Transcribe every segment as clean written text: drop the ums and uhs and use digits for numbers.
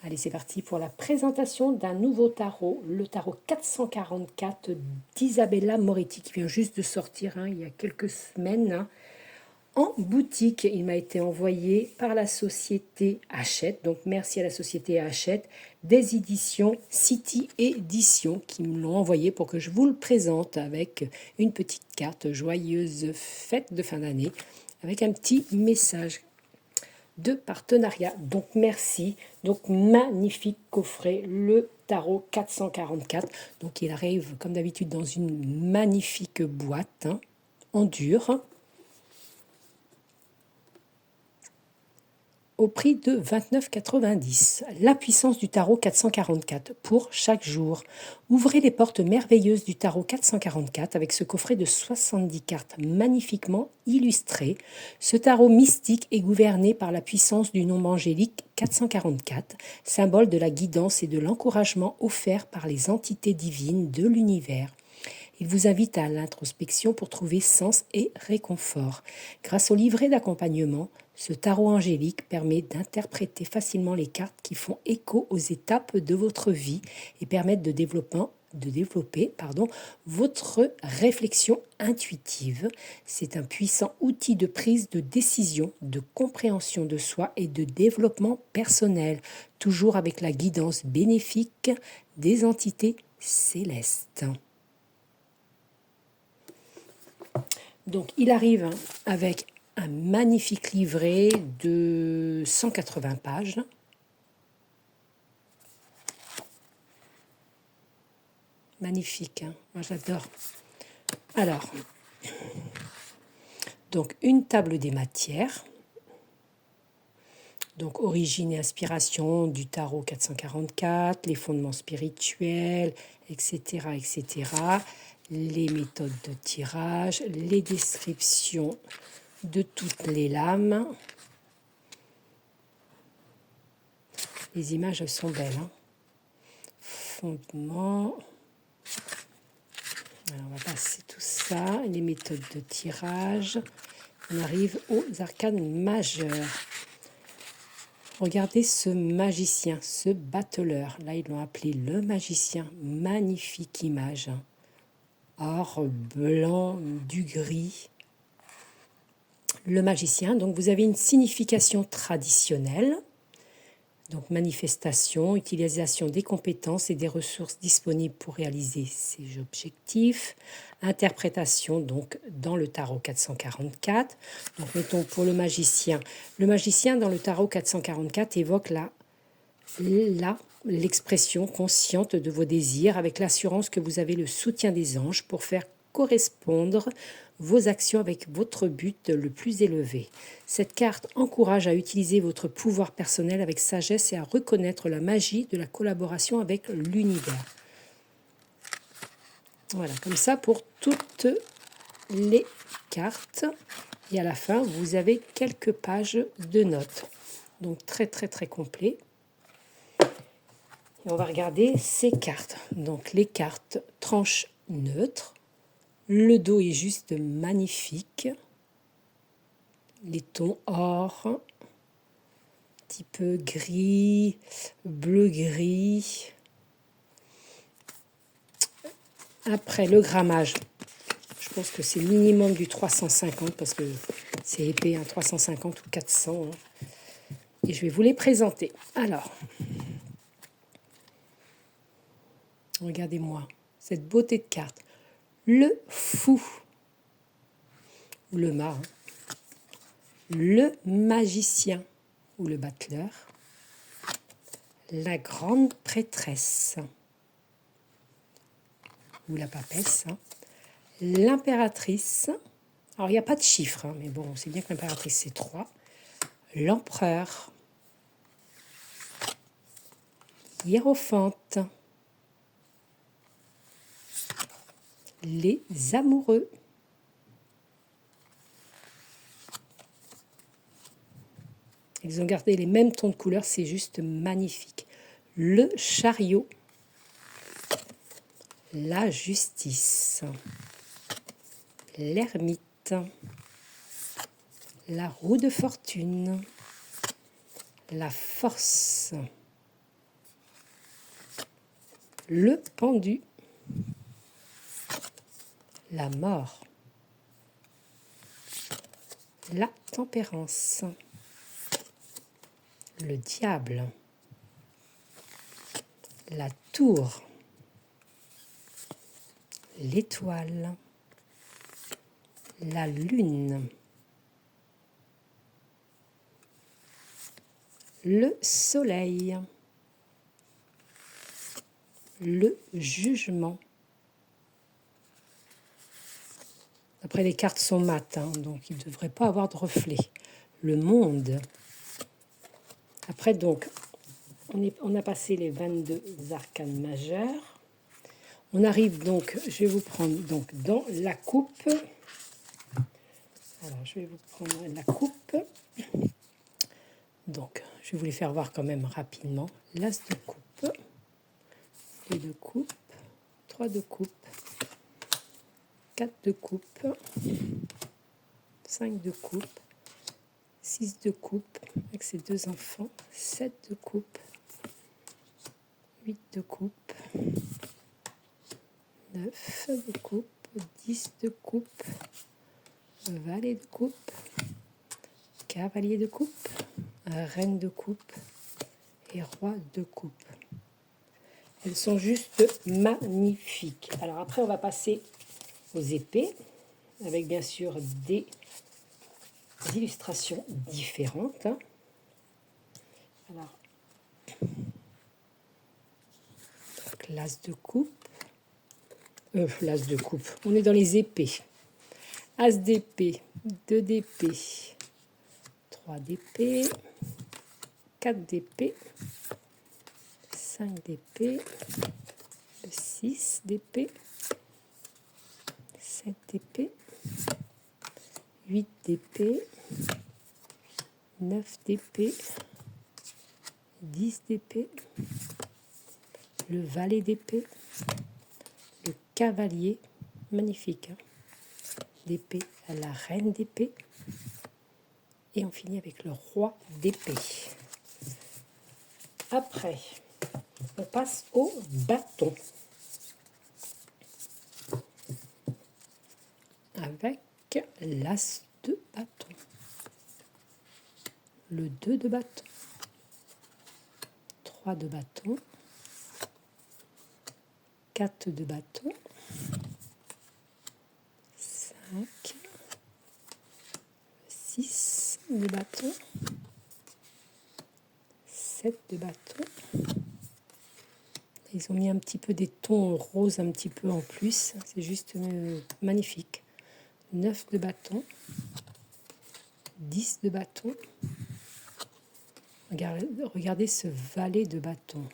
Allez, c'est parti pour la présentation d'un nouveau tarot, le tarot 444 d'Isabella Moretti, qui vient juste de sortir il y a quelques semaines en boutique. Il m'a été envoyé par la société Hachette, donc merci à la société Hachette, des éditions City Éditions, qui me l'ont envoyé pour que je vous le présente avec une petite carte joyeuse fête de fin d'année, avec un petit message de partenariat. Donc merci. Donc magnifique coffret, le tarot 444. Donc il arrive comme d'habitude dans une magnifique boîte en dur, au prix de 29,90 €. La puissance du tarot 444 pour chaque jour. Ouvrez les portes merveilleuses du tarot 444 avec ce coffret de 70 cartes magnifiquement illustrées. Ce tarot mystique est gouverné par la puissance du nombre angélique 444, symbole de la guidance et de l'encouragement offert par les entités divines de l'univers. Il vous invite à l'introspection pour trouver sens et réconfort. Grâce au livret d'accompagnement, ce tarot angélique permet d'interpréter facilement les cartes qui font écho aux étapes de votre vie et permettent de développer votre réflexion intuitive. C'est un puissant outil de prise de décision, de compréhension de soi et de développement personnel, toujours avec la guidance bénéfique des entités célestes. Donc il arrive avec un magnifique livret de 180 pages. Magnifique, moi j'adore. Alors, donc une table des matières. Donc origine et inspiration du tarot 444, les fondements spirituels, etc., etc. Les méthodes de tirage, les descriptions de toutes les lames. Les images sont belles. Fondement. Alors, on va passer tout ça. Les méthodes de tirage. On arrive aux arcanes majeures. Regardez ce magicien, ce battleur. Là, ils l'ont appelé le magicien. Magnifique image. Or, blanc, du gris. Le magicien, donc vous avez une signification traditionnelle, donc manifestation, utilisation des compétences et des ressources disponibles pour réaliser ces objectifs, interprétation donc dans le tarot 444. Donc mettons pour le magicien dans le tarot 444 évoque l'expression consciente de vos désirs avec l'assurance que vous avez le soutien des anges pour faire correspondre vos actions avec votre but le plus élevé. Cette carte encourage à utiliser votre pouvoir personnel avec sagesse et à reconnaître la magie de la collaboration avec l'univers. Voilà, comme ça pour toutes les cartes. Et à la fin, vous avez quelques pages de notes. Donc très très très complet. Et on va regarder ces cartes. Donc les cartes tranches neutres. Le dos est juste magnifique. Les tons or, un petit peu gris, bleu-gris. Après, le grammage, je pense que c'est minimum du 350 parce que c'est épais, 350 ou 400. Et je vais vous les présenter. Alors, regardez-moi cette beauté de carte. Le fou, ou le mât, le magicien, ou le battleur, la grande prêtresse, ou la papesse, l'impératrice. Alors, il n'y a pas de chiffre, mais bon, c'est bien que l'impératrice, c'est 3. L'empereur, hiérophante, les amoureux, ils ont gardé les mêmes tons de couleur, c'est juste magnifique. Le chariot, la justice, l'ermite, la roue de fortune, la force, le pendu, la mort, la tempérance, le diable, la tour, l'étoile, la lune, le soleil, le jugement. Après, les cartes sont mates, hein, donc il ne devrait pas avoir de reflet. Le monde. Après, donc, on a passé les 22 arcanes majeures. On arrive donc, je vais vous prendre donc dans la coupe. Alors, je vais vous prendre la coupe. Donc, je vais vous les faire voir quand même rapidement. L'as de coupe, les de coupe, 3 de coupe, 4 de coupe, 5 de coupe, 6 de coupe avec ses 2 enfants, 7 de coupe, 8 de coupe, 9 de coupe, 10 de coupe, valet de coupe, cavalier de coupe, reine de coupe et roi de coupe. Elles sont juste magnifiques. Alors après, on va passer aux épées, avec bien sûr des illustrations différentes. Alors, l'as de coupe. L'as de coupe. On est dans les épées. As d'épée, 2 d'épée, 3 d'épée, 4 d'épée, 5 d'épée, 6 d'épée, 7 d'épée, 8 d'épée, 9 d'épée, 10 d'épée, le valet d'épée, le cavalier, magnifique, hein, d'épée, la reine d'épée, et on finit avec le roi d'épée. Après, on passe au bâton. Avec l'as de bâton, le 2 de bâton, 3 de bâton, 4 de bâton, 5, 6 de bâton, 7 de bâton. Ils ont mis un petit peu des tons roses un petit peu en plus, c'est juste magnifique. 9 de bâton, 10 de bâton. Regardez ce valet de bâton,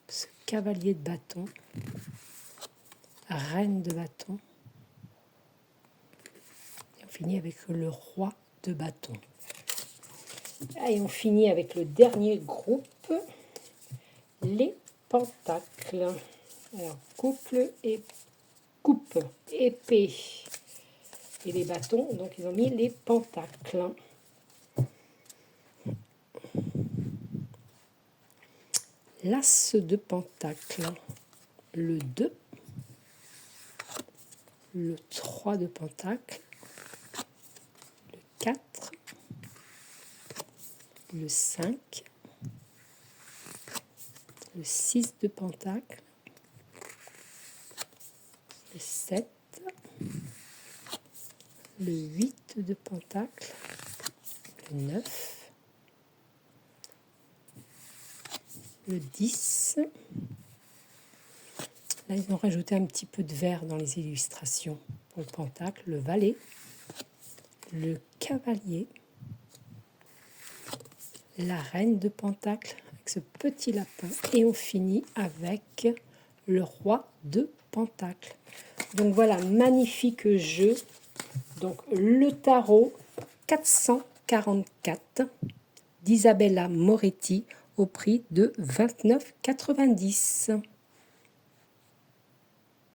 ce cavalier de bâton, reine de bâton. Et on finit avec le roi de bâton. Et on finit avec le dernier groupe, les pentacles. Alors, couple et coupe, épée et les bâtons, donc ils ont mis les pentacles. L'as de pentacle, le 2, le 3 de pentacle, le 4, le 5, le 6 de pentacle, le 7, le 8 de pentacle, le 9, le 10. Là, ils ont rajouté un petit peu de vert dans les illustrations pour le pentacle, le valet, le cavalier, la reine de pentacle avec ce petit lapin, et on finit avec le roi de pentacle. Donc voilà, magnifique jeu. Donc le tarot 444 d'Isabella Moretti au prix de 29,90 €.